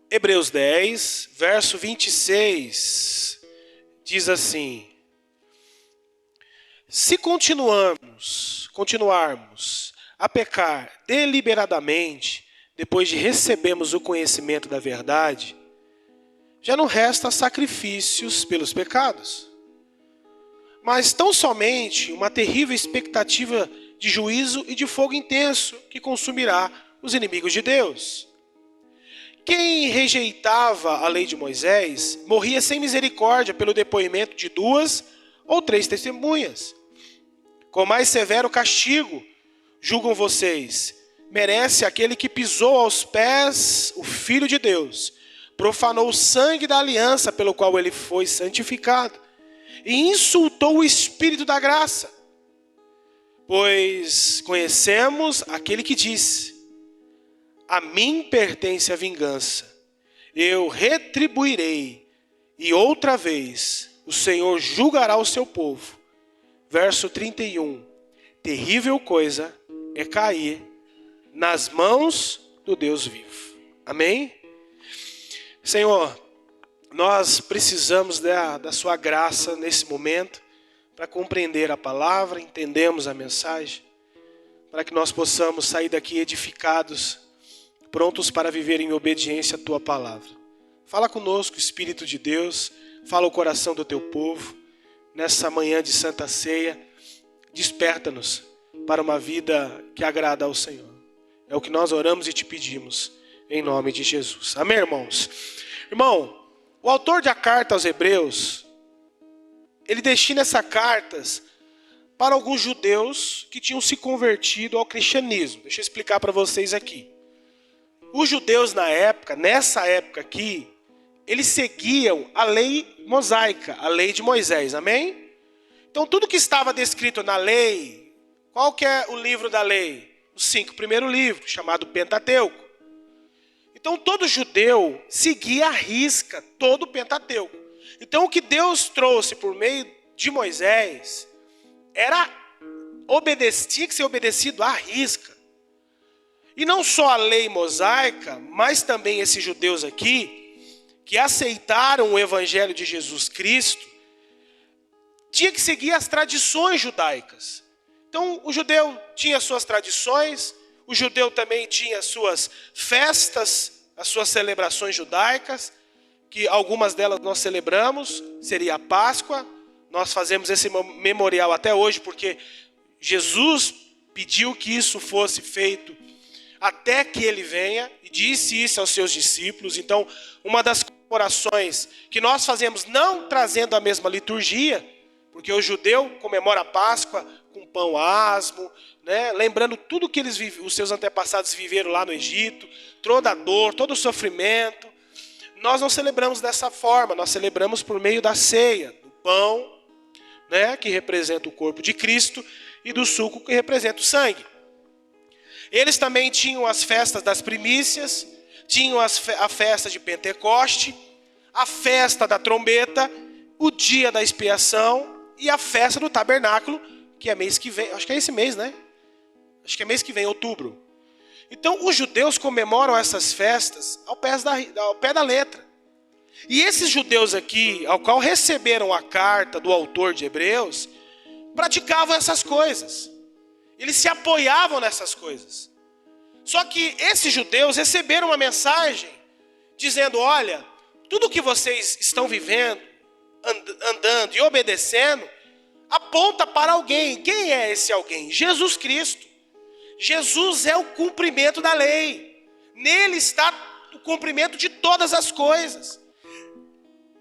Hebreus 10, verso 26, diz assim: se continuarmos a pecar deliberadamente, depois de recebermos o conhecimento da verdade, já não resta sacrifícios pelos pecados, mas tão somente uma terrível expectativa de juízo e de fogo intenso que consumirá os inimigos de Deus. Quem rejeitava a lei de Moisés morria sem misericórdia pelo depoimento de 2 ou 3 testemunhas. Com mais severo castigo, julgam vocês, merece aquele que pisou aos pés o Filho de Deus, profanou o sangue da aliança pelo qual ele foi santificado e insultou o Espírito da graça. Pois conhecemos aquele que disse: a mim pertence a vingança, eu retribuirei, e outra vez o Senhor julgará o seu povo. Verso 31, terrível coisa é cair nas mãos do Deus vivo. Amém? Senhor, nós precisamos da sua graça nesse momento, para compreender a palavra, entendemos a mensagem, para que nós possamos sair daqui edificados, prontos para viver em obediência à tua palavra. Fala conosco, Espírito de Deus, fala o coração do teu povo, nessa manhã de Santa Ceia, desperta-nos para uma vida que agrada ao Senhor. É o que nós oramos e te pedimos, em nome de Jesus. Amém, irmãos? Irmão, o autor da carta aos Hebreus, ele destina essas cartas para alguns judeus que tinham se convertido ao cristianismo. Deixa eu explicar para vocês aqui. Os judeus nessa época aqui, eles seguiam a lei mosaica, a lei de Moisés, amém? Então tudo que estava descrito na lei, qual que é o livro da lei? Os 5 primeiros livros, chamado Pentateuco. Então todo judeu seguia à risca todo o Pentateuco. Então o que Deus trouxe por meio de Moisés, tinha que ser obedecido à risca. E não só a lei mosaica, mas também esses judeus aqui, que aceitaram o evangelho de Jesus Cristo, tinha que seguir as tradições judaicas. Então o judeu tinha suas tradições, o judeu também tinha suas festas, as suas celebrações judaicas, que algumas delas nós celebramos, seria a Páscoa. Nós fazemos esse memorial até hoje, porque Jesus pediu que isso fosse feito até que ele venha, e disse isso aos seus discípulos. Então, uma das comemorações que nós fazemos, não trazendo a mesma liturgia, porque o judeu comemora a Páscoa com pão asmo, né? Lembrando tudo que os seus antepassados viveram lá no Egito, toda a dor, todo o sofrimento. Nós não celebramos dessa forma, nós celebramos por meio da ceia, do pão, né, que representa o corpo de Cristo, e do suco, que representa o sangue. Eles também tinham as festas das primícias, tinham a festa de Pentecoste, a festa da trombeta, o dia da expiação e a festa do tabernáculo, que é mês que vem, acho que é esse mês, né? Acho que é mês que vem, outubro. Então os judeus comemoram essas festas ao pé da letra. E esses judeus aqui, ao qual receberam a carta do autor de Hebreus, praticavam essas coisas. Eles se apoiavam nessas coisas. Só que esses judeus receberam uma mensagem dizendo: olha, tudo que vocês estão vivendo, andando e obedecendo, aponta para alguém. Quem é esse alguém? Jesus Cristo. Jesus é o cumprimento da lei. Nele está o cumprimento de todas as coisas.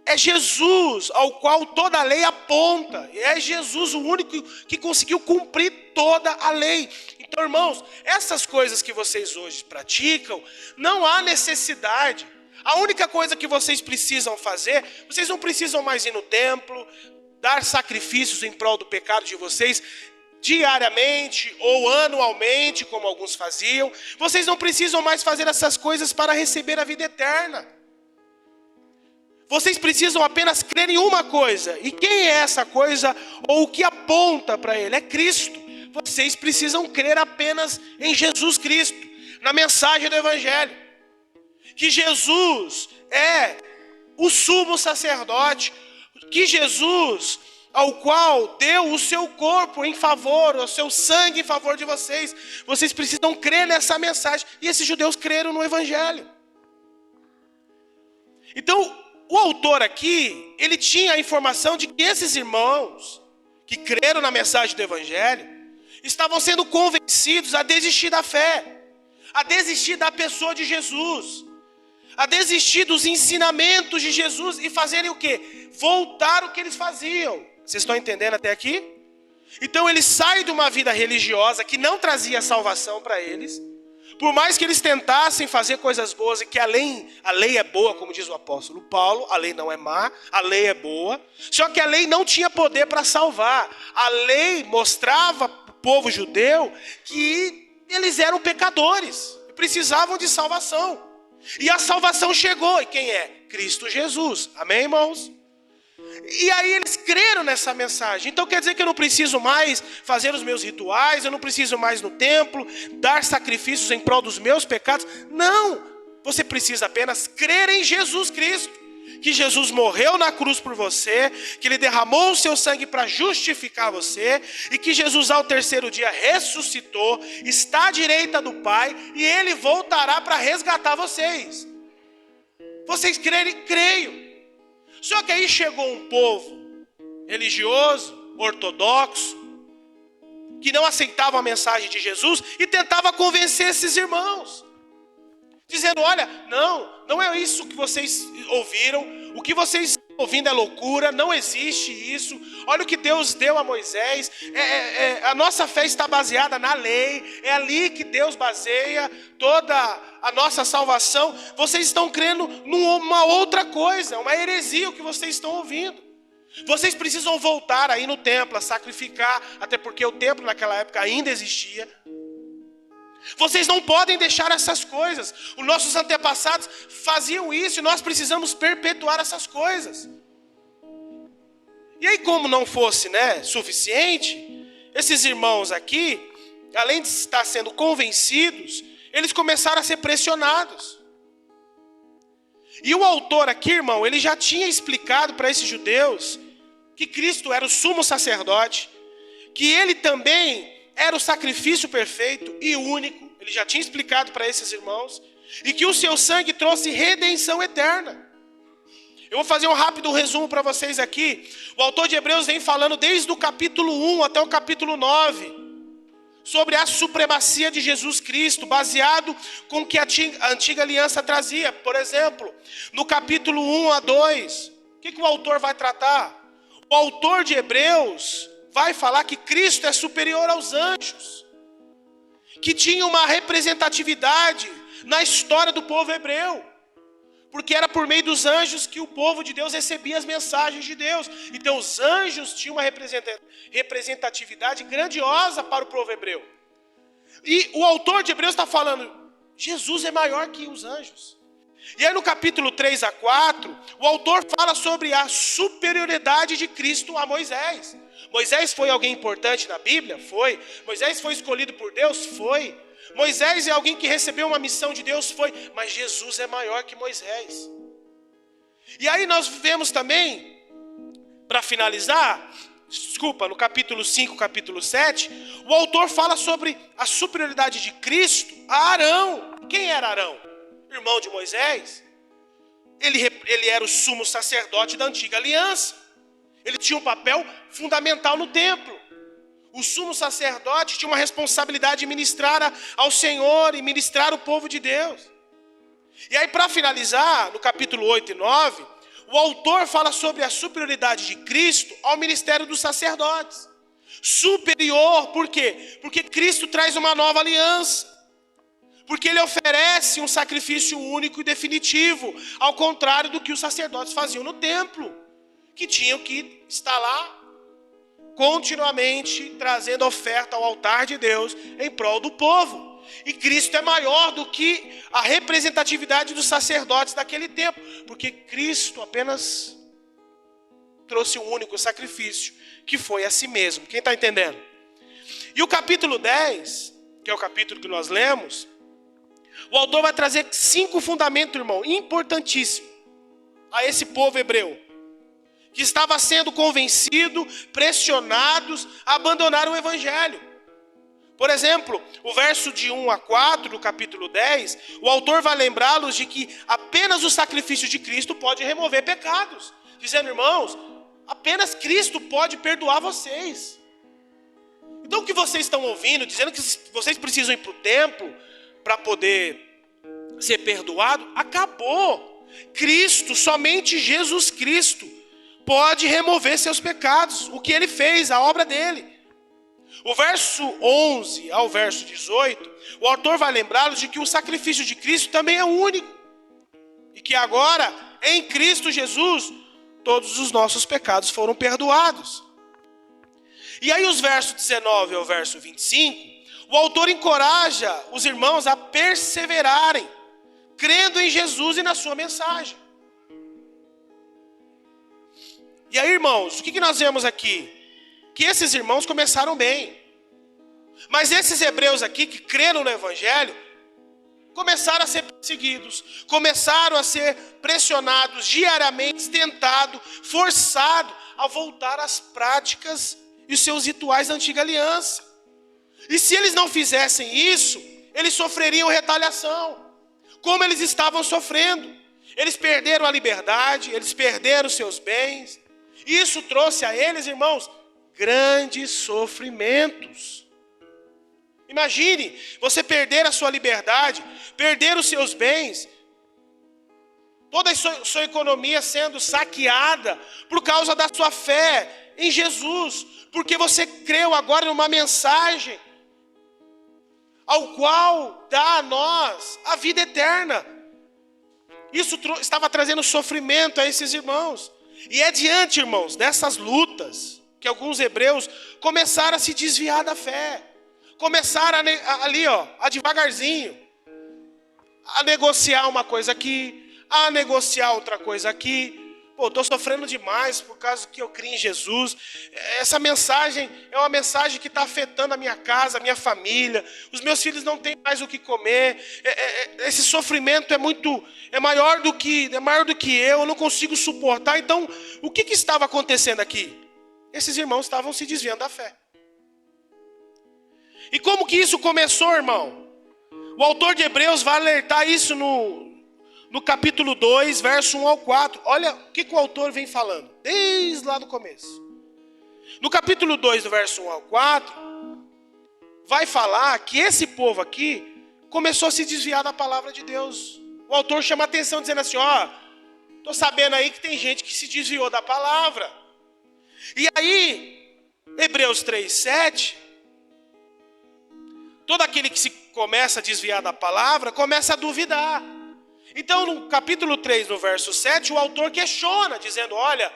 É Jesus ao qual toda a lei aponta. É Jesus o único que conseguiu cumprir toda a lei. Então, irmãos, essas coisas que vocês hoje praticam, não há necessidade. A única coisa que vocês precisam fazer, vocês não precisam mais ir no templo, dar sacrifícios em prol do pecado de vocês, diariamente ou anualmente, como alguns faziam. Vocês não precisam mais fazer essas coisas para receber a vida eterna. Vocês precisam apenas crer em uma coisa. E quem é essa coisa, ou o que aponta para ele? É Cristo. Vocês precisam crer apenas em Jesus Cristo, na mensagem do Evangelho. que Jesus é o sumo sacerdote, que Jesus, ao qual deu o seu corpo em favor, o seu sangue em favor de vocês. Vocês precisam crer nessa mensagem. E esses judeus creram no evangelho. Então, o autor aqui, ele tinha a informação de que esses irmãos que creram na mensagem do evangelho estavam sendo convencidos a desistir da fé, a desistir da pessoa de Jesus, a desistir dos ensinamentos de Jesus e fazerem o quê? Voltar o que eles faziam. Vocês estão entendendo até aqui? Então eles saem de uma vida religiosa que não trazia salvação para eles. Por mais que eles tentassem fazer coisas boas e que a lei é boa, como diz o apóstolo Paulo, a lei não é má, a lei é boa. Só que a lei não tinha poder para salvar. A lei mostrava para o povo judeu que eles eram pecadores e precisavam de salvação. E a salvação chegou. E quem é? Cristo Jesus. Amém, irmãos? E aí eles creram nessa mensagem. Então quer dizer que eu não preciso mais fazer os meus rituais, eu não preciso mais no templo, dar sacrifícios em prol dos meus pecados. Não! Você precisa apenas crer em Jesus Cristo. Que Jesus morreu na cruz por você, que Ele derramou o seu sangue para justificar você, e que Jesus ao terceiro dia ressuscitou, está à direita do Pai, e Ele voltará para resgatar vocês. Vocês crerem? Creio. Só que aí chegou um povo religioso, ortodoxo, que não aceitava a mensagem de Jesus e tentava convencer esses irmãos, dizendo: olha, não é isso que vocês ouviram, o que vocês estão ouvindo é loucura, não existe isso, olha o que Deus deu a Moisés, a nossa fé está baseada na lei, é ali que Deus baseia toda a nossa salvação. Vocês estão crendo numa outra coisa, uma heresia o que vocês estão ouvindo. Vocês precisam voltar aí no templo a sacrificar, até porque o templo naquela época ainda existia. Vocês não podem deixar essas coisas. Os nossos antepassados faziam isso e nós precisamos perpetuar essas coisas. E aí, como não fosse, suficiente, esses irmãos aqui, além de estar sendo convencidos, eles começaram a ser pressionados. E o autor aqui, irmão, ele já tinha explicado para esses judeus que Cristo era o sumo sacerdote, que ele também era o sacrifício perfeito e único. Ele já tinha explicado para esses irmãos. E que o seu sangue trouxe redenção eterna. Eu vou fazer um rápido resumo para vocês aqui. O autor de Hebreus vem falando desde o capítulo 1 até o capítulo 9. Sobre a supremacia de Jesus Cristo, baseado com o que a antiga aliança trazia. Por exemplo, no capítulo 1 a 2, o que o autor vai tratar? O autor de Hebreus vai falar que Cristo é superior aos anjos, que tinha uma representatividade na história do povo hebreu, porque era por meio dos anjos que o povo de Deus recebia as mensagens de Deus. Então os anjos tinham uma representatividade grandiosa para o povo hebreu. E o autor de Hebreus está falando, Jesus é maior que os anjos. E aí no capítulo 3 a 4, o autor fala sobre a superioridade de Cristo a Moisés. Moisés foi alguém importante na Bíblia? Foi. Moisés foi escolhido por Deus? Foi. Moisés é alguém que recebeu uma missão de Deus? Foi. Mas Jesus é maior que Moisés. E aí nós vemos também, para finalizar, no capítulo 5, capítulo 7, o autor fala sobre a superioridade de Cristo a Arão. Quem era Arão? Irmão de Moisés. Ele era o sumo sacerdote da antiga aliança. Ele tinha um papel fundamental no templo. O sumo sacerdote tinha uma responsabilidade de ministrar ao Senhor e ministrar o povo de Deus. E aí, para finalizar, no capítulo 8 e 9, o autor fala sobre a superioridade de Cristo ao ministério dos sacerdotes. Superior, por quê? Porque Cristo traz uma nova aliança. Porque Ele oferece um sacrifício único e definitivo, ao contrário do que os sacerdotes faziam no templo, que tinham que estar lá continuamente trazendo oferta ao altar de Deus em prol do povo. E Cristo é maior do que a representatividade dos sacerdotes daquele tempo, porque Cristo apenas trouxe um único sacrifício, que foi a si mesmo. Quem está entendendo? E o capítulo 10, que é o capítulo que nós lemos, O autor vai trazer 5 fundamentos, irmão, importantíssimos, a esse povo hebreu, que estava sendo convencido, pressionados a abandonar o evangelho. Por exemplo, o verso de 1 a 4 do capítulo 10, o autor vai lembrá-los de que apenas o sacrifício de Cristo pode remover pecados. Dizendo, irmãos, apenas Cristo pode perdoar vocês. Então o que vocês estão ouvindo, dizendo que vocês precisam ir para o templo para poder ser perdoado, acabou. Cristo, somente Jesus Cristo, pode remover seus pecados. O que ele fez, a obra dele. O verso 11 ao verso 18, o autor vai lembrá-los de que o sacrifício de Cristo também é único. E que agora, em Cristo Jesus, todos os nossos pecados foram perdoados. E aí os versos 19 ao verso 25, o autor encoraja os irmãos a perseverarem, crendo em Jesus e na sua mensagem. E aí, irmãos, o que nós vemos aqui? Que esses irmãos começaram bem. Mas esses hebreus aqui que creram no evangelho, começaram a ser perseguidos, começaram a ser pressionados diariamente, tentados, forçados a voltar às práticas e os seus rituais da antiga aliança. E se eles não fizessem isso, eles sofreriam retaliação, como eles estavam sofrendo. Eles perderam a liberdade, eles perderam os seus bens. Isso trouxe a eles, irmãos, grandes sofrimentos. Imagine você perder a sua liberdade, perder os seus bens, toda a sua economia sendo saqueada por causa da sua fé em Jesus, porque você creu agora numa mensagem ao qual dá a nós a vida eterna. Isso estava trazendo sofrimento a esses irmãos. E é diante, irmãos, dessas lutas que alguns hebreus começaram a se desviar da fé. Começaram a devagarzinho, a negociar uma coisa aqui, a negociar outra coisa aqui. Pô, estou sofrendo demais por causa que eu criei em Jesus. Essa mensagem é uma mensagem que está afetando a minha casa, a minha família. Os meus filhos não têm mais o que comer. Esse sofrimento é maior do que eu não consigo suportar. Então, o que estava acontecendo aqui? Esses irmãos estavam se desviando da fé. E como que isso começou, irmão? O autor de Hebreus vai alertar isso no capítulo 2, verso 1 ao 4. Olha o que o autor vem falando, desde lá do começo. No capítulo 2, do verso 1 ao 4, vai falar que esse povo aqui começou a se desviar da palavra de Deus. O autor chama a atenção dizendo assim, estou sabendo aí que tem gente que se desviou da palavra. E aí, Hebreus 3, 7... todo aquele que se começa a desviar da palavra, começa a duvidar. Então, no capítulo 3, no verso 7, o autor questiona, dizendo, olha,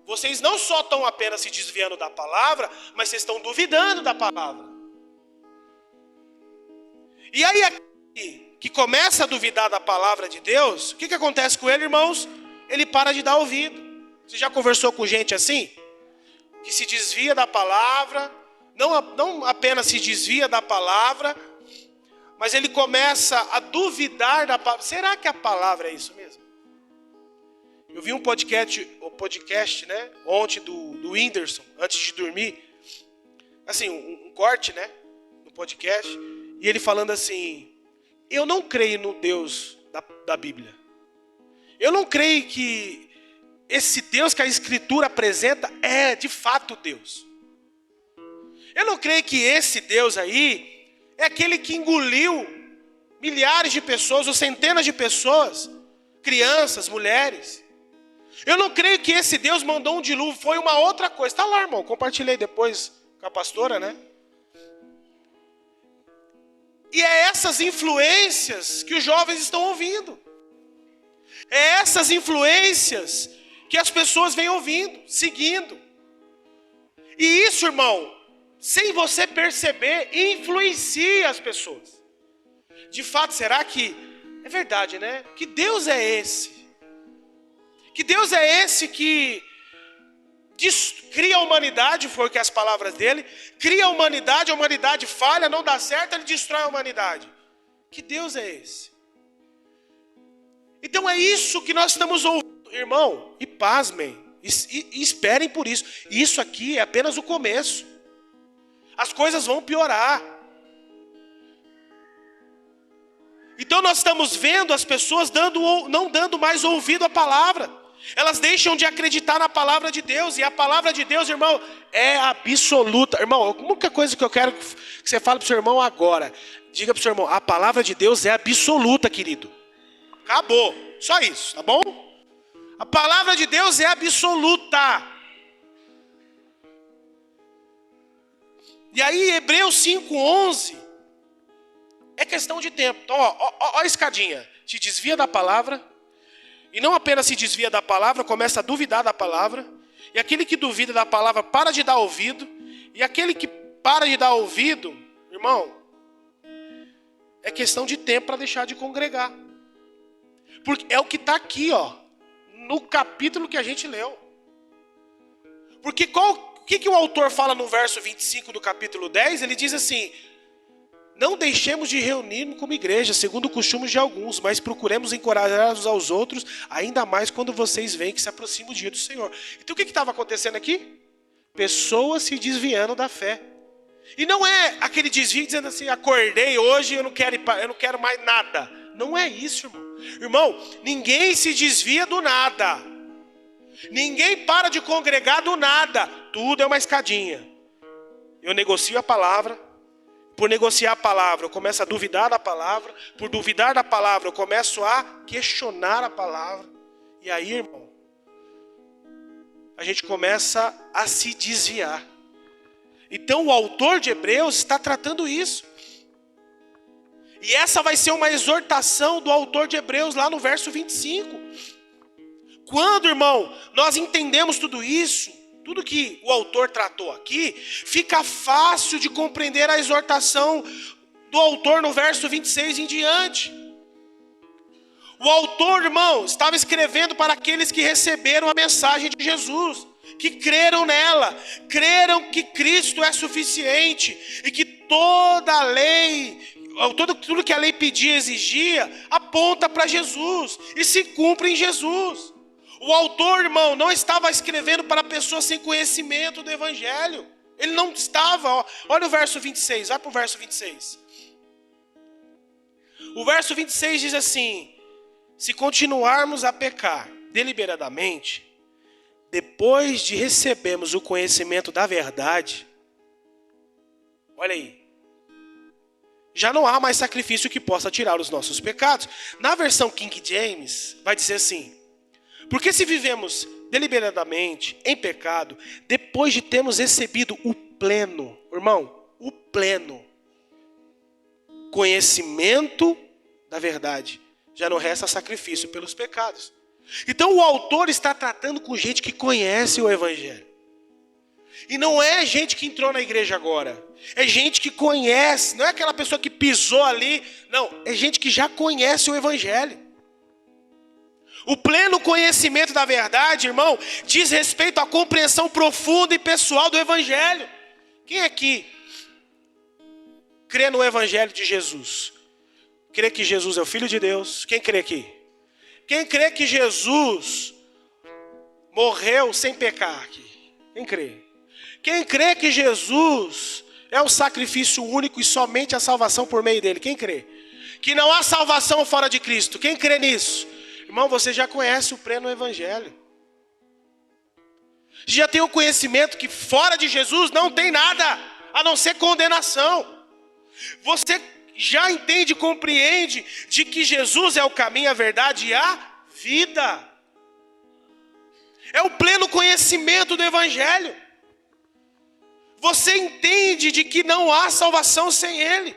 vocês não só estão apenas se desviando da palavra, mas vocês estão duvidando da palavra. E aí, aquele que começa a duvidar da palavra de Deus, o que acontece com ele, irmãos? Ele para de dar ouvido. Você já conversou com gente assim? Que se desvia da palavra, não apenas se desvia da palavra, mas ele começa a duvidar da palavra. Será que a palavra é isso mesmo? Eu vi um podcast, né, ontem do Whindersson, antes de dormir. Assim, um corte, né, no podcast. E ele falando assim, eu não creio no Deus da Bíblia. Eu não creio que esse Deus que a Escritura apresenta é de fato Deus. Eu não creio que esse Deus aí é aquele que engoliu milhares de pessoas ou centenas de pessoas, crianças, mulheres. Eu não creio que esse Deus mandou um dilúvio, foi uma outra coisa. Está lá, irmão, compartilhei depois com a pastora, né? E é essas influências que os jovens estão ouvindo. É essas influências que as pessoas vêm ouvindo, seguindo. E isso, irmão, sem você perceber, influencia as pessoas. De fato, será que é verdade, né? Que Deus é esse? Que Deus é esse que cria a humanidade, foi o que as palavras dele, cria a humanidade falha, não dá certo, ele destrói a humanidade. Que Deus é esse? Então é isso que nós estamos ouvindo, irmão, e pasmem, e esperem por isso. Isso aqui é apenas o começo. As coisas vão piorar. Então nós estamos vendo as pessoas não dando mais ouvido à palavra. Elas deixam de acreditar na palavra de Deus. E a palavra de Deus, irmão, é absoluta. Irmão, a única coisa que eu quero que você fale para o seu irmão agora. Diga para o seu irmão, a palavra de Deus é absoluta, querido. Acabou. Só isso, tá bom? A palavra de Deus é absoluta. E aí, Hebreus 5:11 é questão de tempo. Então, ó a escadinha. Se desvia da palavra. E não apenas se desvia da palavra, começa a duvidar da palavra. E aquele que duvida da palavra para de dar ouvido. E aquele que para de dar ouvido, irmão, é questão de tempo para deixar de congregar. Porque é o que está aqui, ó, no capítulo que a gente leu. Porque o que o autor fala no verso 25 do capítulo 10? Ele diz assim: não deixemos de reunir como igreja, segundo o costume de alguns, mas procuremos encorajar uns aos outros, ainda mais quando vocês veem que se aproxima o dia do Senhor. Então o que estava acontecendo aqui? Pessoas se desviando da fé. E não é aquele desvio dizendo assim, acordei hoje, eu não quero mais nada. Não é isso, irmão. Irmão, ninguém se desvia do nada. Ninguém para de congregar do nada. Tudo é uma escadinha. Eu negocio a palavra. Por negociar a palavra, eu começo a duvidar da palavra. Por duvidar da palavra, eu começo a questionar a palavra. E aí, irmão, a gente começa a se desviar. Então o autor de Hebreus está tratando isso. E essa vai ser uma exortação do autor de Hebreus lá no verso 25. Quando, irmão, nós entendemos tudo isso, tudo que o autor tratou aqui, fica fácil de compreender a exortação do autor no verso 26 em diante. O autor, irmão, estava escrevendo para aqueles que receberam a mensagem de Jesus, que creram nela, creram que Cristo é suficiente e que toda a lei, tudo que a lei pedia e exigia, aponta para Jesus e se cumpre em Jesus. O autor, irmão, não estava escrevendo para pessoas sem conhecimento do Evangelho. Ele não estava, olha o verso 26, vai para o verso 26. O verso 26 diz assim: se continuarmos a pecar deliberadamente, depois de recebermos o conhecimento da verdade, olha aí, já não há mais sacrifício que possa tirar os nossos pecados. Na versão King James, vai dizer assim: porque se vivemos deliberadamente em pecado, depois de termos recebido o pleno, irmão, o pleno conhecimento da verdade, já não resta sacrifício pelos pecados. Então o autor está tratando com gente que conhece o Evangelho. E não é gente que entrou na igreja agora. É gente que conhece, não é aquela pessoa que pisou ali. Não, é gente que já conhece o Evangelho. O pleno conhecimento da verdade, irmão, diz respeito à compreensão profunda e pessoal do Evangelho. Quem aqui crê no Evangelho de Jesus? Crê que Jesus é o Filho de Deus? Quem crê aqui? Quem crê que Jesus morreu sem pecar aqui? Quem crê? Quem crê que Jesus é o sacrifício único e somente a salvação por meio dele? Quem crê? Que não há salvação fora de Cristo? Quem crê nisso? Irmão, você já conhece o pleno Evangelho. Já tem o conhecimento que fora de Jesus não tem nada, a não ser condenação. Você já entende e compreende de que Jesus é o caminho, a verdade e a vida. É o pleno conhecimento do Evangelho. Você entende de que não há salvação sem Ele.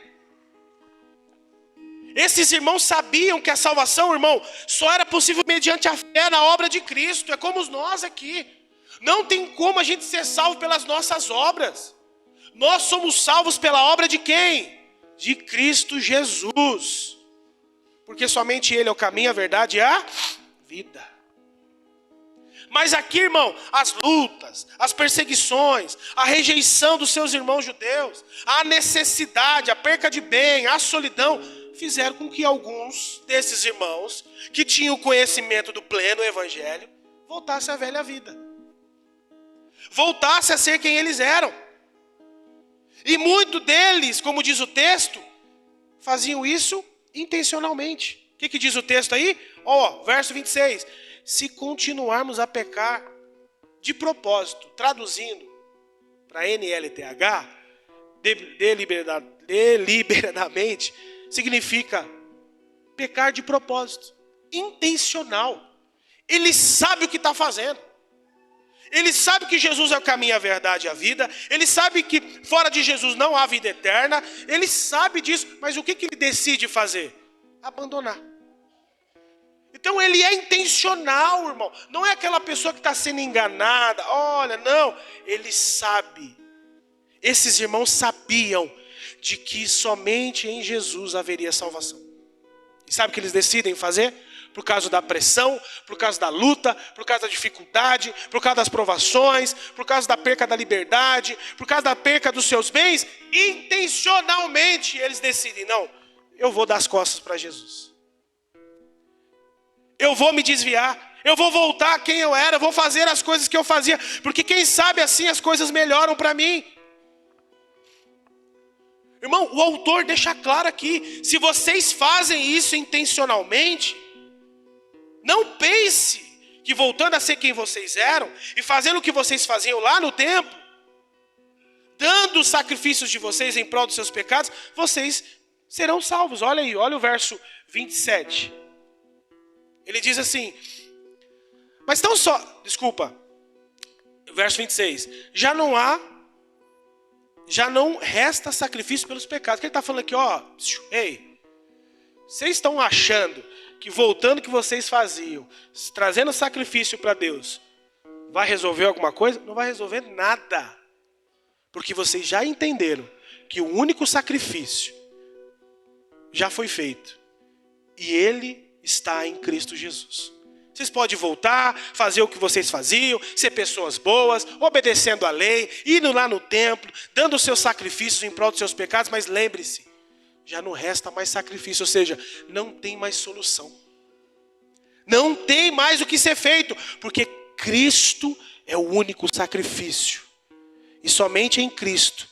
Esses irmãos sabiam que a salvação, irmão, só era possível mediante a fé na obra de Cristo. É como nós aqui. Não tem como a gente ser salvo pelas nossas obras. Nós somos salvos pela obra de quem? De Cristo Jesus. Porque somente Ele é o caminho, a verdade e a vida. Mas aqui, irmão, as lutas, as perseguições, a rejeição dos seus irmãos judeus, a necessidade, a perca de bem, a solidão, fizeram com que alguns desses irmãos, que tinham o conhecimento do pleno evangelho, voltassem à velha vida. Voltassem a ser quem eles eram. E muitos deles, como diz o texto, faziam isso intencionalmente. O que diz o texto aí? Verso 26. Se continuarmos a pecar de propósito, traduzindo para NLTH, deliberadamente, significa pecar de propósito, intencional. Ele sabe o que está fazendo. Ele sabe que Jesus é o caminho, a verdade e a vida. Ele sabe que fora de Jesus não há vida eterna. Ele sabe disso, mas o que ele decide fazer? Abandonar. Então ele é intencional, irmão. Não é aquela pessoa que está sendo enganada. Olha, não. Ele sabe. Esses irmãos sabiam de que somente em Jesus haveria salvação. E sabe o que eles decidem fazer? Por causa da pressão, por causa da luta, por causa da dificuldade, por causa das provações, por causa da perca da liberdade, por causa da perca dos seus bens, intencionalmente eles decidem, não, eu vou dar as costas para Jesus. Eu vou me desviar, eu vou voltar a quem eu era, eu vou fazer as coisas que eu fazia, porque quem sabe assim as coisas melhoram para mim. Irmão, o autor deixa claro aqui, se vocês fazem isso intencionalmente, não pense que voltando a ser quem vocês eram e fazendo o que vocês faziam lá no templo, dando os sacrifícios de vocês em prol dos seus pecados, vocês serão salvos. Olha aí, olha o verso 27. Ele diz assim, verso 26. Já não resta sacrifício pelos pecados. O que ele está falando aqui, ei, vocês estão achando que voltando o que vocês faziam, trazendo sacrifício para Deus, vai resolver alguma coisa? Não vai resolver nada. Porque vocês já entenderam que o único sacrifício já foi feito. E ele está em Cristo Jesus. Vocês podem voltar, fazer o que vocês faziam, ser pessoas boas, obedecendo a lei, indo lá no templo, dando os seus sacrifícios em prol dos seus pecados, mas lembre-se, já não resta mais sacrifício, ou seja, não tem mais solução. Não tem mais o que ser feito, porque Cristo é o único sacrifício. E somente em Cristo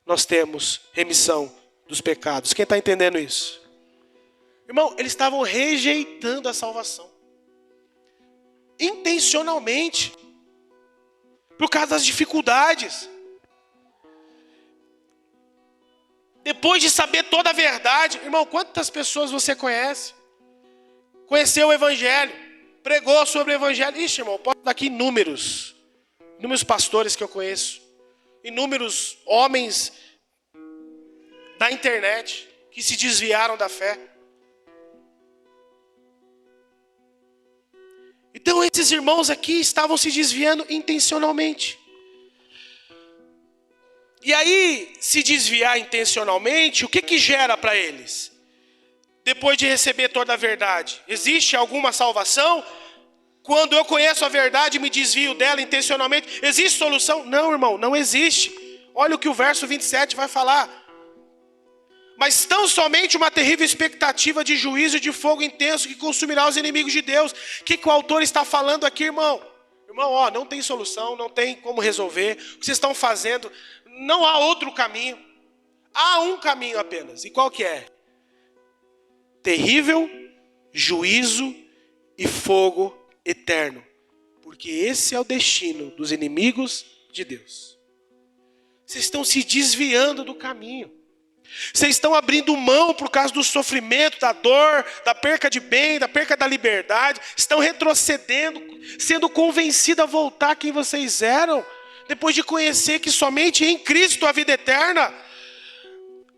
nós temos remissão dos pecados. Quem está entendendo isso? Irmão, eles estavam rejeitando a salvação. Intencionalmente. Por causa das dificuldades. Depois de saber toda a verdade, irmão, quantas pessoas você conhece? Conheceu o Evangelho, pregou sobre o Evangelho. Ixi, irmão, posso dar aqui inúmeros pastores que eu conheço, inúmeros homens da internet que se desviaram da fé. Então esses irmãos aqui estavam se desviando intencionalmente. E aí, se desviar intencionalmente, o que gera para eles? Depois de receber toda a verdade, existe alguma salvação? Quando eu conheço a verdade e me desvio dela intencionalmente, existe solução? Não, irmão, não existe. Olha o que o verso 27 vai falar. Mas tão somente uma terrível expectativa de juízo e de fogo intenso que consumirá os inimigos de Deus. O que o autor está falando aqui, irmão? Irmão, não tem solução, não tem como resolver. O que vocês estão fazendo, não há outro caminho. Há um caminho apenas. E qual que é? Terrível juízo e fogo eterno. Porque esse é o destino dos inimigos de Deus. Vocês estão se desviando do caminho. Vocês estão abrindo mão por causa do sofrimento, da dor, da perca de bem, da perca da liberdade. Estão retrocedendo, sendo convencidos a voltar quem vocês eram. Depois de conhecer que somente em Cristo há vida eterna.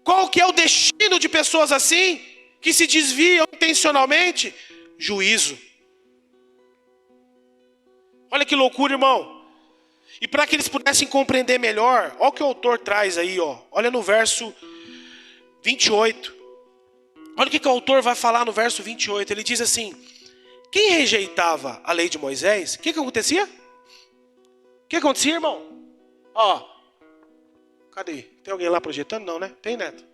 Qual que é o destino de pessoas assim? Que se desviam intencionalmente? Juízo. Olha que loucura, irmão. E para que eles pudessem compreender melhor, olha o que o autor traz aí, olha no verso 28. Olha o que o autor vai falar no verso 28. Ele diz assim: quem rejeitava a lei de Moisés, o que acontecia? O que acontecia, irmão? Cadê? Tem alguém lá projetando? Não, né? Tem, Neto?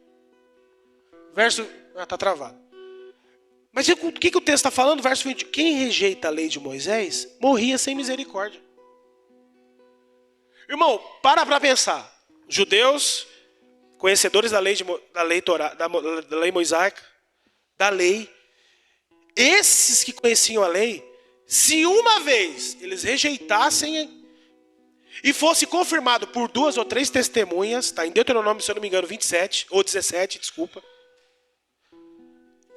Verso Está travado. Mas o que o texto está falando? Verso 20. Quem rejeita a lei de Moisés morria sem misericórdia. Irmão, para pensar. Judeus, conhecedores da lei, da lei mosaica, da lei. Esses que conheciam a lei, se uma vez eles rejeitassem e fosse confirmado por 2 ou 3 testemunhas, está em Deuteronômio, se eu não me engano, 27, ou 17, desculpa.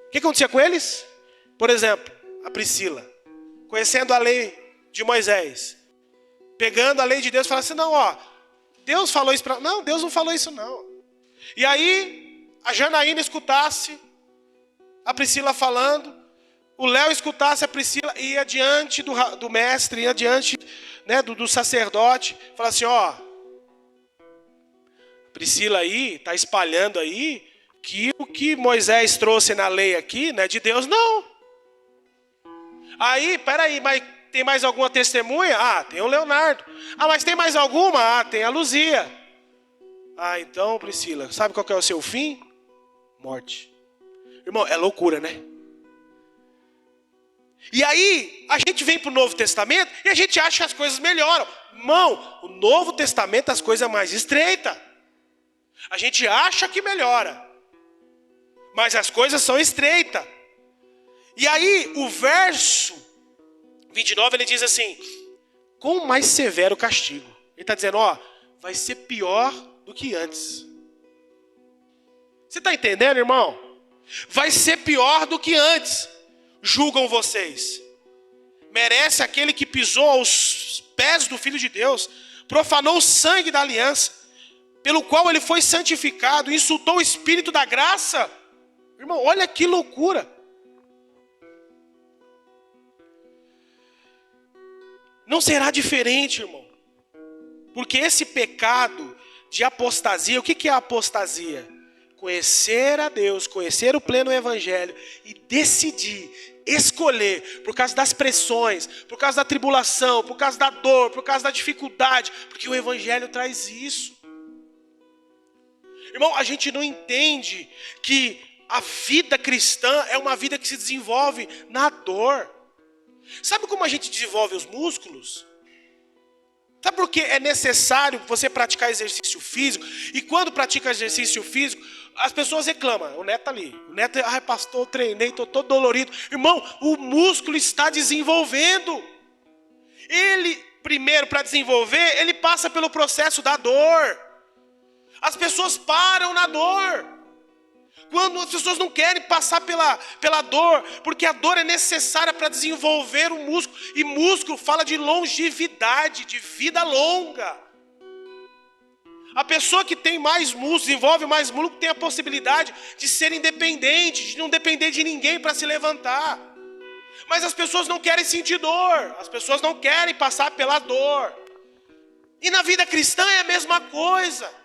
O que acontecia com eles? Por exemplo, a Priscila, conhecendo a lei de Moisés, pegando a lei de Deus e falando assim, não, ó, Deus falou isso para... Não, Deus não falou isso não. E aí, a Janaína escutasse a Priscila falando, o Léo escutasse a Priscila e ia diante do mestre, ia diante, né, do sacerdote, falasse assim, ó, Priscila aí, está espalhando aí, que o que Moisés trouxe na lei aqui, não é de Deus, não. Aí, peraí, mas tem mais alguma testemunha? Ah, tem o Leonardo. Ah, mas tem mais alguma? Ah, tem a Luzia. Ah, então, Priscila, sabe qual que é o seu fim? Morte. Irmão, é loucura, né? E aí, a gente vem para o Novo Testamento e a gente acha que as coisas melhoram. Irmão, o Novo Testamento as coisas mais estreitas. A gente acha que melhora. Mas as coisas são estreitas. E aí, o verso 29, ele diz assim, quão mais severo o castigo. Ele está dizendo, ó, vai ser pior do que antes. Você está entendendo, irmão? Vai ser pior do que antes. Julgam vocês. Merece aquele que pisou aos pés do Filho de Deus, profanou o sangue da aliança, pelo qual ele foi santificado, insultou o Espírito da graça. Irmão, olha que loucura. Não será diferente, irmão. Porque esse pecado de apostasia, o que é a apostasia? Conhecer a Deus, conhecer o pleno evangelho e decidir, escolher, por causa das pressões, por causa da tribulação, por causa da dor, por causa da dificuldade, porque o evangelho traz isso. Irmão, a gente não entende que a vida cristã é uma vida que se desenvolve na dor. Sabe como a gente desenvolve os músculos? Sabe por que é necessário você praticar exercício físico? E quando pratica exercício físico, as pessoas reclamam. O Neto tá ali. O Neto, ai pastor, eu treinei, estou todo dolorido. Irmão, o músculo está desenvolvendo. Ele, primeiro, para desenvolver, ele passa pelo processo da dor. As pessoas param na dor. Quando as pessoas não querem passar pela dor, porque a dor é necessária para desenvolver o músculo. E músculo fala de longevidade, de vida longa. A pessoa que tem mais músculo, desenvolve mais músculo, tem a possibilidade de ser independente, de não depender de ninguém para se levantar. Mas as pessoas não querem sentir dor, as pessoas não querem passar pela dor. E na vida cristã é a mesma coisa.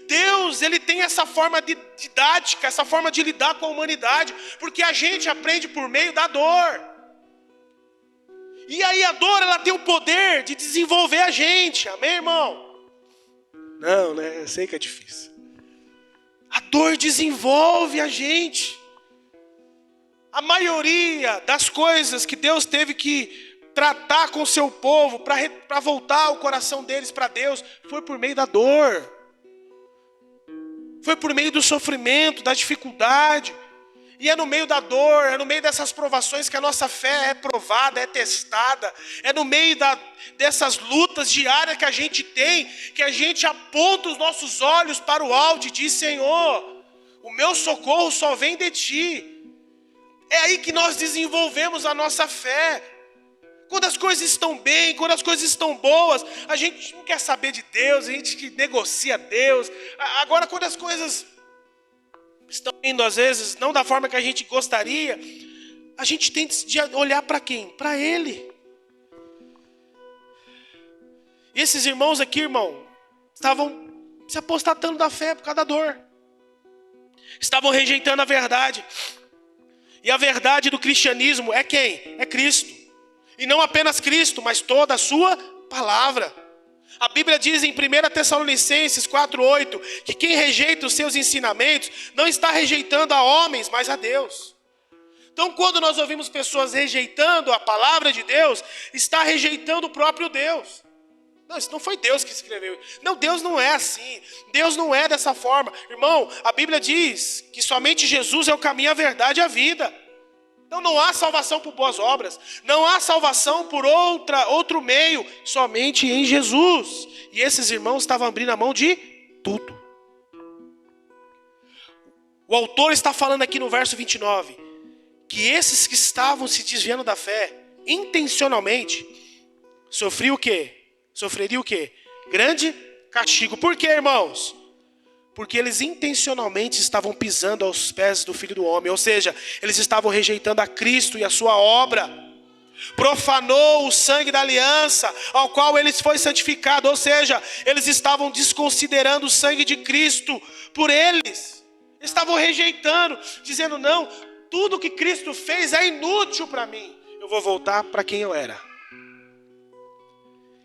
Deus, ele tem essa forma didática, essa forma de lidar com a humanidade, porque a gente aprende por meio da dor. E aí a dor, ela tem o poder de desenvolver a gente, amém, irmão? Não, né? Eu sei que é difícil. A dor desenvolve a gente. A maioria das coisas que Deus teve que tratar com o seu povo, para voltar o coração deles para Deus, foi por meio da dor. Foi por meio do sofrimento, da dificuldade. E é no meio da dor, é no meio dessas provações que a nossa fé é provada, é testada. É no meio dessas lutas diárias que a gente tem, que a gente aponta os nossos olhos para o alto e diz, Senhor, o meu socorro só vem de Ti. É aí que nós desenvolvemos a nossa fé. Quando as coisas estão bem, quando as coisas estão boas, a gente não quer saber de Deus, a gente que negocia Deus. Agora, quando as coisas estão indo, às vezes, não da forma que a gente gostaria, a gente tem de olhar para quem? Para Ele. E esses irmãos aqui, irmão, estavam se apostatando da fé por causa da dor. Estavam rejeitando a verdade. E a verdade do cristianismo é quem? É Cristo. E não apenas Cristo, mas toda a sua palavra. A Bíblia diz em 1 Tessalonicenses 4:8 que quem rejeita os seus ensinamentos não está rejeitando a homens, mas a Deus. Então, quando nós ouvimos pessoas rejeitando a palavra de Deus, está rejeitando o próprio Deus. Não, isso não foi Deus que escreveu. Não, Deus não é assim. Deus não é dessa forma. Irmão, a Bíblia diz que somente Jesus é o caminho, a verdade e a vida. Então não há salvação por boas obras. Não há salvação por outro meio. Somente em Jesus. E esses irmãos estavam abrindo a mão de tudo. O autor está falando aqui no verso 29. Que esses que estavam se desviando da fé, intencionalmente, sofriam o quê? Sofreria o quê? Grande castigo. Por quê, irmãos? Porque eles intencionalmente estavam pisando aos pés do Filho do Homem. Ou seja, eles estavam rejeitando a Cristo e a sua obra. Profanou o sangue da aliança, ao qual eles foi santificado. Ou seja, eles estavam desconsiderando o sangue de Cristo por eles. Estavam rejeitando, dizendo, não, tudo que Cristo fez é inútil para mim. Eu vou voltar para quem eu era.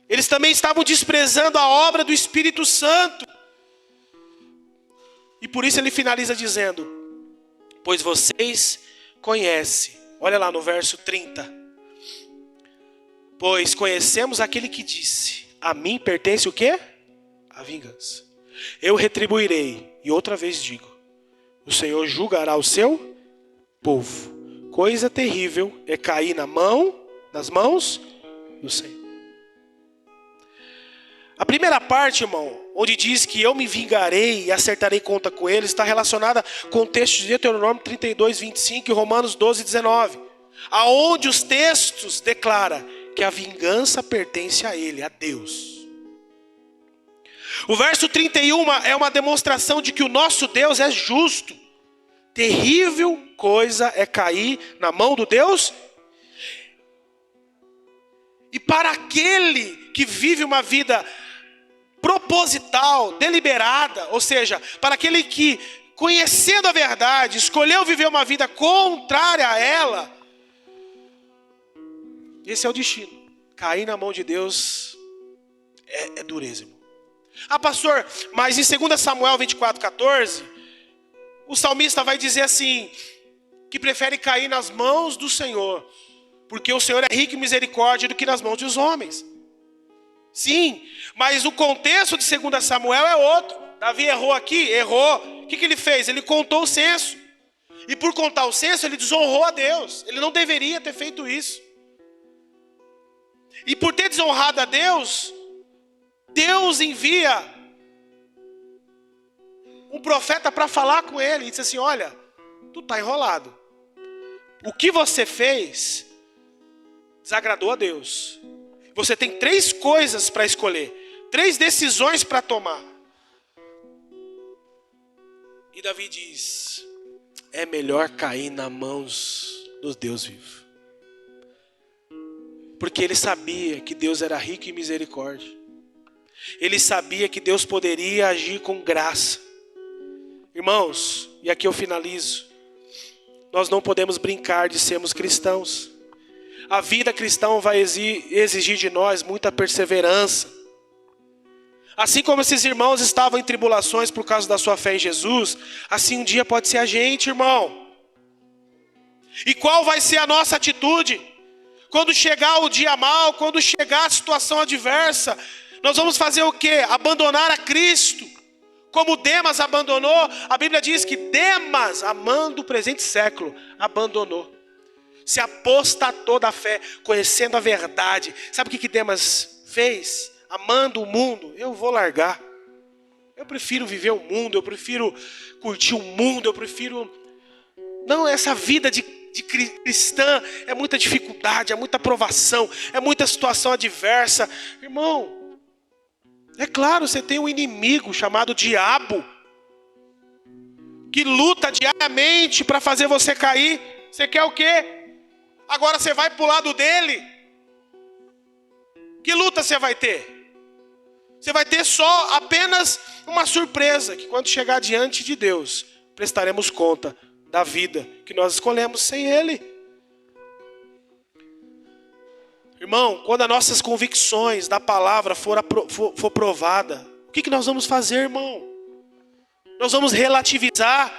Eles também estavam desprezando a obra do Espírito Santo. E por isso ele finaliza dizendo, pois vocês conhecem. Olha lá no verso 30. Pois conhecemos aquele que disse, a mim pertence o quê? A vingança. Eu retribuirei. E outra vez digo, o Senhor julgará o seu povo. Coisa terrível é cair nas mãos do Senhor. A primeira parte, irmão, onde diz que eu me vingarei e acertarei conta com eles, está relacionada com o texto de Deuteronômio 32, 25 e Romanos 12, 19. Aonde os textos declaram que a vingança pertence a ele, a Deus. O verso 31 é uma demonstração de que o nosso Deus é justo. Terrível coisa é cair na mão do Deus. E para aquele que vive uma vida proposital, deliberada, ou seja, para aquele que, conhecendo a verdade, escolheu viver uma vida contrária a ela, esse é o destino. Cair na mão de Deus é dureza, irmão. Ah, pastor, mas em 2 Samuel 24:14, o salmista vai dizer assim, que prefere cair nas mãos do Senhor, porque o Senhor é rico em misericórdia do que nas mãos dos homens. Sim, mas o contexto de 2 Samuel é outro. Davi errou aqui, errou. O que ele fez? Ele contou o censo. E por contar o censo, ele desonrou a Deus. Ele não deveria ter feito isso. E por ter desonrado a Deus, Deus envia um profeta para falar com ele. E diz assim, olha, tu está enrolado. O que você fez desagradou a Deus. Você tem 3 coisas para escolher. 3 decisões para tomar. E Davi diz, é melhor cair nas mãos do Deus vivo. Porque ele sabia que Deus era rico em misericórdia. Ele sabia que Deus poderia agir com graça. Irmãos, e aqui eu finalizo. Nós não podemos brincar de sermos cristãos. A vida cristã vai exigir de nós muita perseverança. Assim como esses irmãos estavam em tribulações por causa da sua fé em Jesus, assim um dia pode ser a gente, irmão. E qual vai ser a nossa atitude? Quando chegar o dia mau, quando chegar a situação adversa, nós vamos fazer o quê? Abandonar a Cristo. Como Demas abandonou, a Bíblia diz que Demas, amando o presente século, abandonou. Se apostatou da fé, conhecendo a verdade. Sabe o que Demas fez? Amando o mundo, eu vou largar. Eu prefiro viver o mundo, eu prefiro curtir o mundo, eu prefiro... Não, essa vida de cristã é muita dificuldade, é muita provação, é muita situação adversa. Irmão, é claro, você tem um inimigo chamado diabo, que luta diariamente para fazer você cair. Você quer o quê? Agora você vai para o lado dele. Que luta você vai ter? Você vai ter só apenas uma surpresa, que quando chegar diante de Deus, prestaremos conta da vida que nós escolhemos sem ele. Irmão, quando as nossas convicções da palavra for provada, o que nós vamos fazer, irmão? Nós vamos relativizar,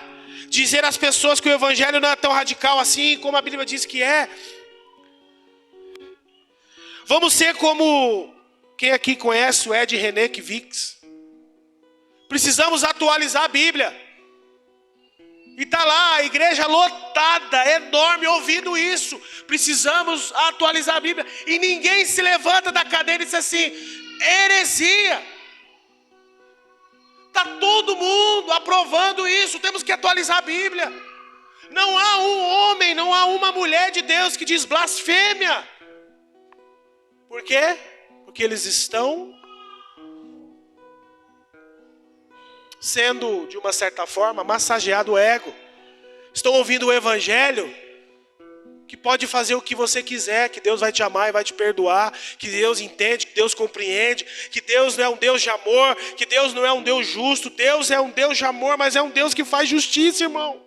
dizer às pessoas que o evangelho não é tão radical assim como a Bíblia diz que é. Vamos ser como quem aqui conhece o Ed Renekiewicz. Precisamos atualizar a Bíblia. E está lá a igreja lotada, enorme, ouvindo isso. Precisamos atualizar a Bíblia. E ninguém se levanta da cadeira e diz assim: heresia. Está todo mundo aprovando isso. Temos que atualizar a Bíblia. Não há um homem, não há uma mulher de Deus que diz blasfêmia. Por quê? Porque eles estão sendo, de uma certa forma, massageado o ego. Estão ouvindo o evangelho, que pode fazer o que você quiser, que Deus vai te amar e vai te perdoar, que Deus entende, que Deus compreende, que Deus não é um Deus de amor, que Deus não é um Deus justo. Deus é um Deus de amor, mas é um Deus que faz justiça, irmão.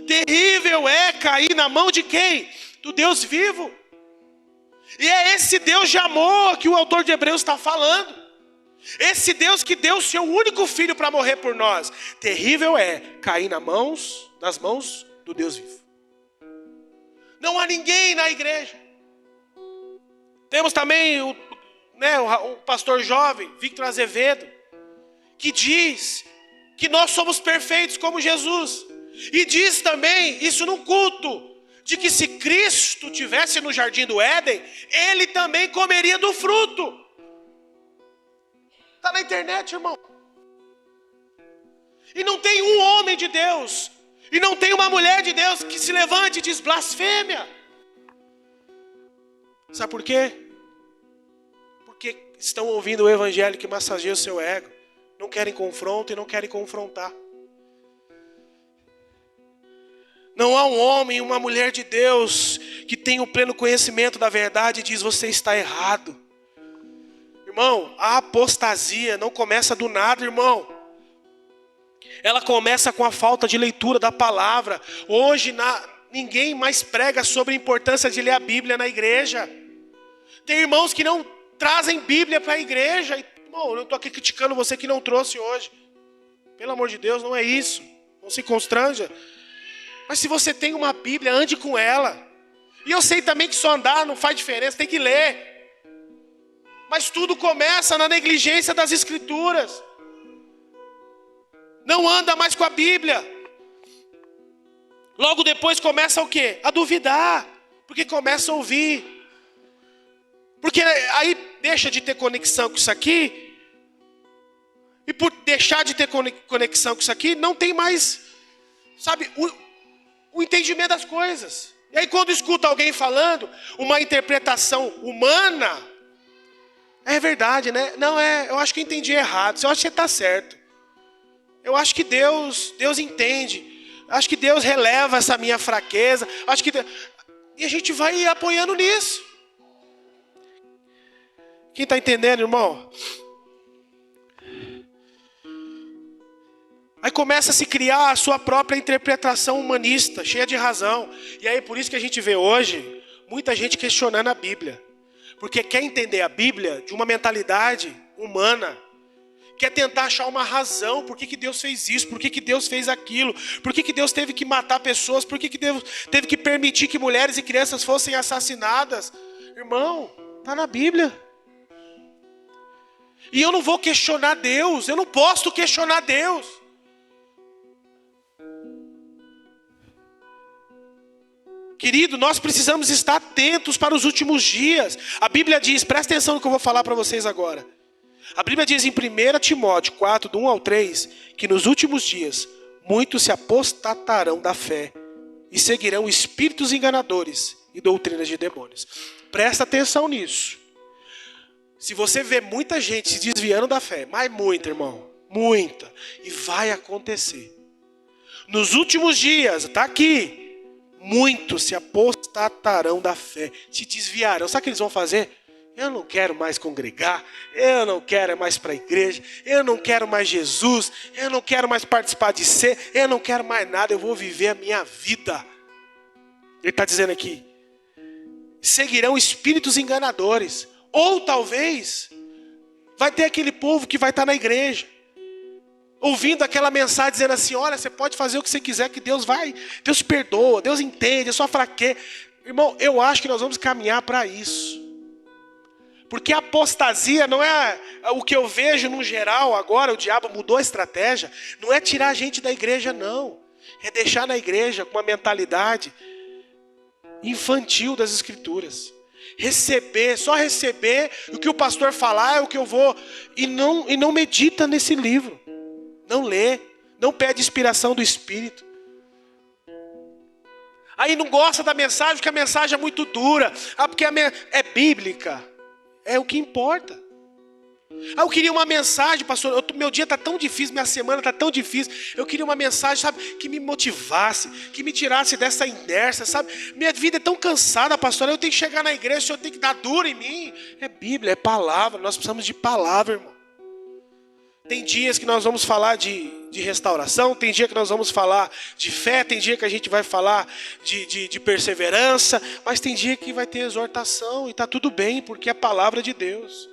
Terrível é cair na mão de quem? Do Deus vivo. E é esse Deus de amor que o autor de Hebreus está falando. Esse Deus que deu o seu único filho para morrer por nós. Terrível é cair nas mãos do Deus vivo. Não há ninguém na igreja. Temos também o pastor jovem, Victor Azevedo, que diz que nós somos perfeitos como Jesus. E diz também, isso num culto, de que se Cristo tivesse no jardim do Éden, ele também comeria do fruto. Está na internet, irmão. E não tem um homem de Deus, e não tem uma mulher de Deus que se levante e diz blasfêmia. Sabe por quê? Porque estão ouvindo o evangelho que massageia o seu ego. Não querem confronto e não querem confrontar. Não há um homem e uma mulher de Deus que tenha o pleno conhecimento da verdade e diz: você está errado. Irmão, a apostasia não começa do nada, irmão. Ela começa com a falta de leitura da palavra. Hoje ninguém mais prega sobre a importância de ler a Bíblia na igreja. Tem irmãos que não trazem Bíblia para a igreja. Irmão, eu não estou aqui criticando você que não trouxe hoje. Pelo amor de Deus, não é isso. Não se constranja. Mas se você tem uma Bíblia, ande com ela. E eu sei também que só andar não faz diferença, tem que ler. Mas tudo começa na negligência das Escrituras. Não anda mais com a Bíblia. Logo depois começa o quê? A duvidar. Porque começa a ouvir. Porque aí deixa de ter conexão com isso aqui. E por deixar de ter conexão com isso aqui, não tem mais, sabe, o entendimento das coisas. E aí quando escuta alguém falando uma interpretação humana, é verdade, né? Não é, eu acho que eu entendi errado. Eu acho que você está certo. Eu acho que Deus entende. Eu acho que Deus releva essa minha fraqueza. Acho que e a gente vai apoiando nisso. Quem está entendendo, irmão? Aí começa a se criar a sua própria interpretação humanista, cheia de razão. E aí por isso que a gente vê hoje muita gente questionando a Bíblia. Porque quer entender a Bíblia de uma mentalidade humana. Quer tentar achar uma razão. Por que Deus fez isso? Por que Deus fez aquilo? Por que Deus teve que matar pessoas? Por que Deus teve que permitir que mulheres e crianças fossem assassinadas? Irmão, está na Bíblia. E eu não vou questionar Deus. Eu não posso questionar Deus. Querido, nós precisamos estar atentos para os últimos dias. A Bíblia diz, presta atenção no que eu vou falar para vocês agora. A Bíblia diz em 1 Timóteo 4, do 1 ao 3, que nos últimos dias, muitos se apostatarão da fé e seguirão espíritos enganadores e doutrinas de demônios. Presta atenção nisso. Se você vê muita gente se desviando da fé, mas muita, irmão, muita, e vai acontecer. Nos últimos dias, está aqui. Muitos se apostatarão da fé, se desviarão. Sabe o que eles vão fazer? Eu não quero mais congregar, eu não quero mais para a igreja, eu não quero mais Jesus, eu não quero mais participar de ser, eu não quero mais nada, eu vou viver a minha vida. Ele está dizendo aqui, seguirão espíritos enganadores. Ou talvez vai ter aquele povo que vai estar na igreja, ouvindo aquela mensagem dizendo assim: olha, você pode fazer o que você quiser, que Deus te perdoa, Deus entende a sua fraqueza. Irmão, eu acho que nós vamos caminhar para isso. Porque a apostasia não é o que eu vejo no geral agora, o diabo mudou a estratégia, não é tirar a gente da igreja, não. É deixar na igreja com uma mentalidade infantil das escrituras. Só receber o que o pastor falar é o que eu vou, e não medita nesse livro. Não lê, não pede inspiração do Espírito. Aí não gosta da mensagem porque a mensagem é muito dura. Porque é bíblica. É o que importa. Eu queria uma mensagem, pastor. Meu dia está tão difícil, minha semana está tão difícil. Eu queria uma mensagem, sabe, que me motivasse, que me tirasse dessa inércia, sabe? Minha vida é tão cansada, pastor. Eu tenho que chegar na igreja, o senhor tem que dar duro em mim. É Bíblia, é palavra. Nós precisamos de palavra, irmão. Tem dias que nós vamos falar de restauração, tem dia que nós vamos falar de fé, tem dia que a gente vai falar de perseverança, mas tem dia que vai ter exortação e está tudo bem, porque é a palavra de Deus.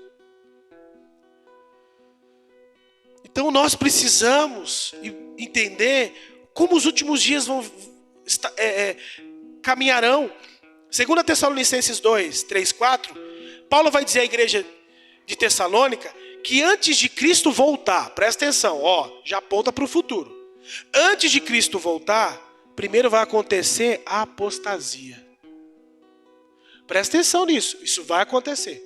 Então nós precisamos entender como os últimos dias caminharão. 2 Tessalonicenses 2, 3, 4, Paulo vai dizer à igreja de Tessalônica que antes de Cristo voltar, presta atenção, já aponta para o futuro. Antes de Cristo voltar, primeiro vai acontecer a apostasia. Presta atenção nisso, isso vai acontecer.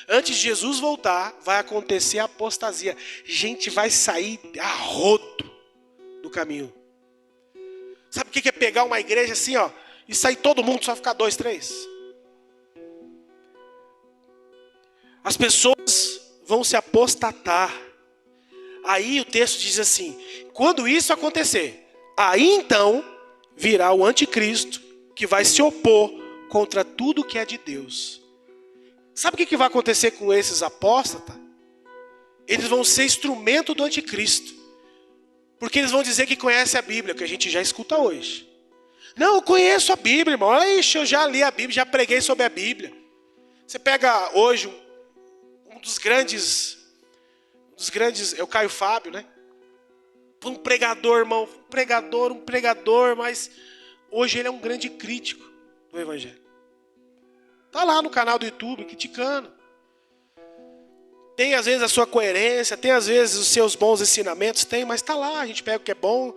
Antes de Jesus voltar, vai acontecer a apostasia. Gente vai sair a rodo do caminho. Sabe o que é pegar uma igreja assim, e sair todo mundo, só ficar 2, 3? As pessoas vão se apostatar. Aí o texto diz assim: quando isso acontecer, aí então virá o anticristo, que vai se opor contra tudo que é de Deus. Sabe o que vai acontecer com esses apóstatas? Eles vão ser instrumento do anticristo. Porque eles vão dizer que conhecem a Bíblia, que a gente já escuta hoje. Não, eu conheço a Bíblia, irmão. Ixi, eu já li a Bíblia, já preguei sobre a Bíblia. Você pega hoje um dos grandes, é o Caio Fábio, né? Um pregador, irmão, um pregador, mas hoje ele é um grande crítico do Evangelho. Está lá no canal do YouTube, criticando. Tem às vezes a sua coerência, tem às vezes os seus bons ensinamentos, mas está lá, a gente pega o que é bom.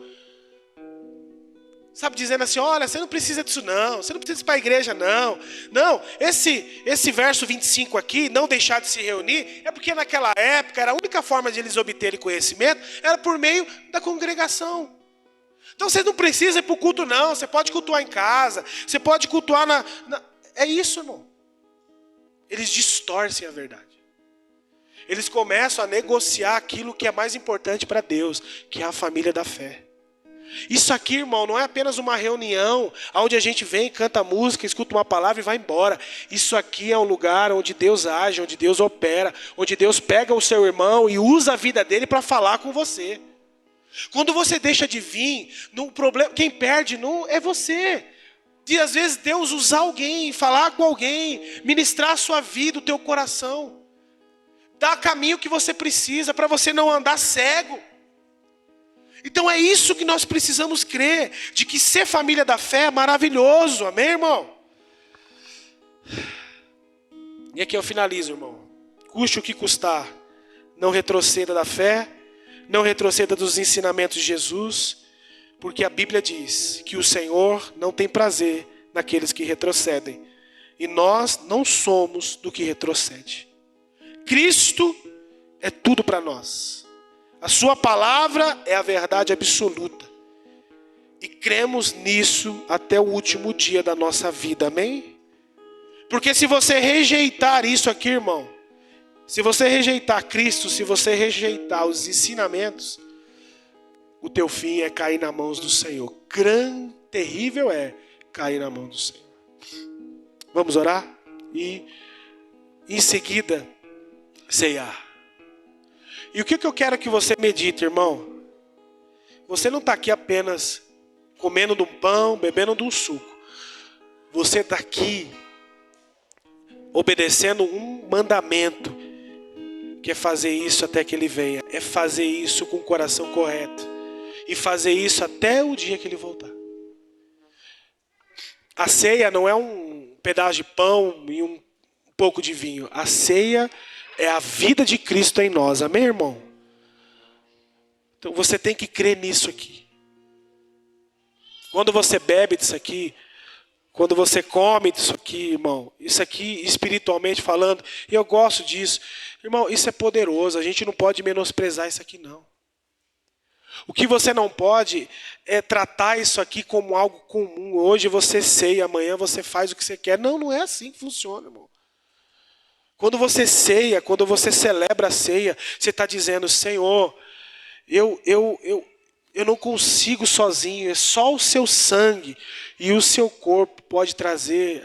Sabe, dizendo assim: olha, você não precisa disso não, você não precisa ir para a igreja não. Não, esse verso 25 aqui, não deixar de se reunir, é porque naquela época era a única forma de eles obterem conhecimento, era por meio da congregação. Então você não precisa ir para o culto não, você pode cultuar em casa, você pode cultuar É isso, irmão. Eles distorcem a verdade. Eles começam a negociar aquilo que é mais importante para Deus, que é a família da fé. Isso aqui, irmão, não é apenas uma reunião onde a gente vem, canta música, escuta uma palavra e vai embora. Isso aqui é um lugar onde Deus age, onde Deus opera, onde Deus pega o seu irmão e usa a vida dele para falar com você. Quando você deixa de vir, quem perde não é você. De às vezes Deus usar alguém, falar com alguém, ministrar a sua vida, o teu coração. Dar caminho que você precisa para você não andar cego. Então é isso que nós precisamos crer, de que ser família da fé é maravilhoso, amém, irmão? E aqui eu finalizo, irmão. Custe o que custar, não retroceda da fé, não retroceda dos ensinamentos de Jesus, porque a Bíblia diz que o Senhor não tem prazer naqueles que retrocedem, e nós não somos do que retrocede. Cristo é tudo para nós. A sua palavra é a verdade absoluta. E cremos nisso até o último dia da nossa vida, amém? Porque se você rejeitar isso aqui, irmão, se você rejeitar Cristo, se você rejeitar os ensinamentos, o teu fim é cair nas mãos do Senhor. Terrível é cair na mão do Senhor. Vamos orar? E em seguida, ceiar. E o que eu quero que você medite, irmão? Você não está aqui apenas comendo de um pão, bebendo de um suco. Você está aqui obedecendo um mandamento, que é fazer isso até que ele venha. É fazer isso com o coração correto. E fazer isso até o dia que ele voltar. A ceia não é um pedaço de pão e um pouco de vinho. A ceia é a vida de Cristo em nós. Amém, irmão? Então você tem que crer nisso aqui. Quando você bebe disso aqui, quando você come disso aqui, irmão, isso aqui espiritualmente falando, e eu gosto disso, irmão, isso é poderoso, a gente não pode menosprezar isso aqui não. O que você não pode é tratar isso aqui como algo comum. Hoje você ceia, amanhã você faz o que você quer. Não, não é assim que funciona, irmão. Quando você ceia, quando você celebra a ceia, você está dizendo, Senhor, eu não consigo sozinho, é só o seu sangue e o seu corpo pode trazer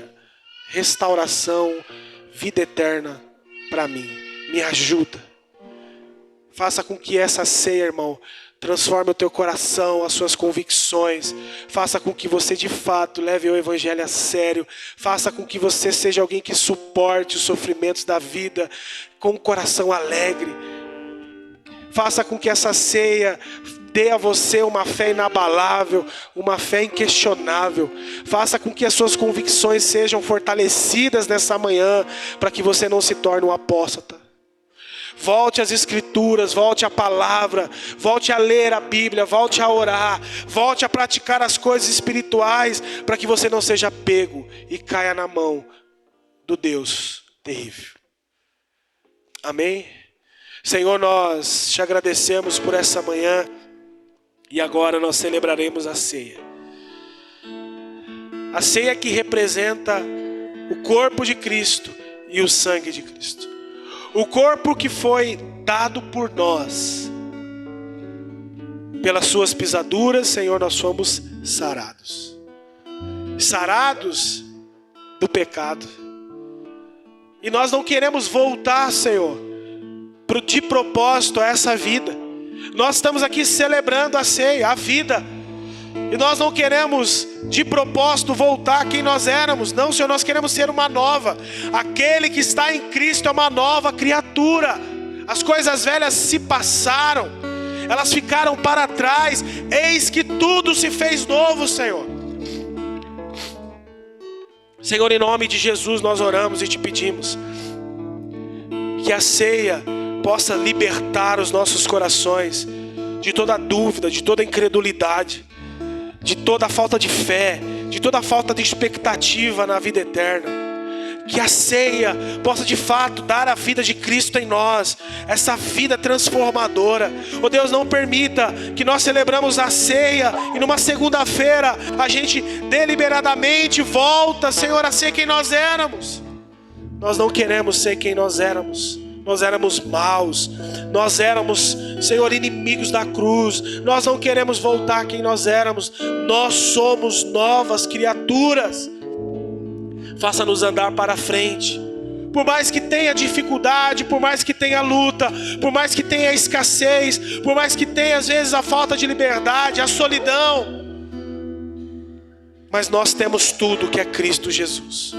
restauração, vida eterna para mim. Me ajuda. Faça com que essa ceia, irmão, transforme o teu coração, as suas convicções. Faça com que você de fato leve o evangelho a sério. Faça com que você seja alguém que suporte os sofrimentos da vida com um coração alegre. Faça com que essa ceia dê a você uma fé inabalável, uma fé inquestionável. Faça com que as suas convicções sejam fortalecidas nessa manhã, para que você não se torne um apóstata. Volte às escrituras, volte à palavra, volte a ler a Bíblia, volte a orar, volte a praticar as coisas espirituais, para que você não seja pego e caia na mão do Deus terrível. Amém? Senhor, nós te agradecemos por essa manhã e agora nós celebraremos a ceia. A ceia que representa o corpo de Cristo e o sangue de Cristo. O corpo que foi dado por nós. Pelas suas pisaduras, Senhor, nós fomos sarados. Sarados do pecado. E nós não queremos voltar, Senhor, de propósito a essa vida. Nós estamos aqui celebrando a ceia, a vida. E nós não queremos de propósito voltar a quem nós éramos. Não, Senhor, nós queremos ser uma nova. Aquele que está em Cristo é uma nova criatura. As coisas velhas se passaram, elas ficaram para trás. Eis que tudo se fez novo, Senhor. Senhor, em nome de Jesus nós oramos e te pedimos que a ceia possa libertar os nossos corações de toda dúvida, de toda incredulidade, de toda falta de fé, de toda falta de expectativa na vida eterna. Que a ceia possa de fato dar a vida de Cristo em nós, essa vida transformadora. Oh Deus, não permita que nós celebramos a ceia e numa segunda-feira a gente deliberadamente volta, Senhor, a ser quem nós éramos. Nós não queremos ser quem nós éramos. Nós éramos maus, nós éramos, Senhor, inimigos da cruz. Nós não queremos voltar a quem nós éramos. Nós somos novas criaturas. Faça-nos andar para frente. Por mais que tenha dificuldade, por mais que tenha luta, por mais que tenha escassez, por mais que tenha às vezes a falta de liberdade, a solidão, mas nós temos tudo que é Cristo Jesus.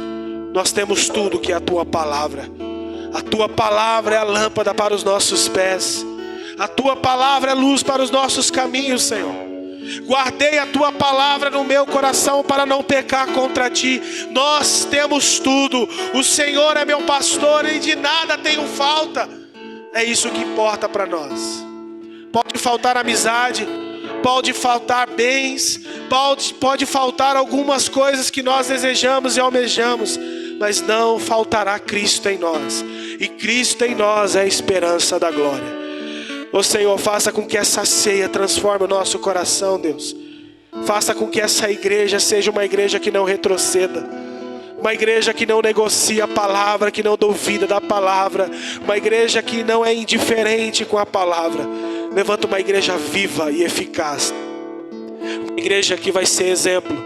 Nós temos tudo que é a Tua palavra. A Tua palavra é a lâmpada para os nossos pés. A Tua palavra é luz para os nossos caminhos, Senhor. Guardei a Tua palavra no meu coração para não pecar contra Ti. Nós temos tudo. O Senhor é meu pastor e de nada tenho falta. É isso que importa para nós. Pode faltar amizade, pode faltar bens, pode faltar algumas coisas que nós desejamos e almejamos, mas não faltará Cristo em nós. E Cristo em nós é a esperança da glória. Ó Senhor, faça com que essa ceia transforme o nosso coração, Deus. Faça com que essa igreja seja uma igreja que não retroceda. Uma igreja que não negocia a palavra, que não duvida da palavra. Uma igreja que não é indiferente com a palavra. Levanta uma igreja viva e eficaz. Uma igreja que vai ser exemplo.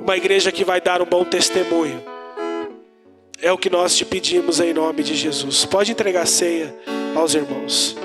Uma igreja que vai dar um bom testemunho. É o que nós te pedimos em nome de Jesus. Pode entregar a ceia aos irmãos.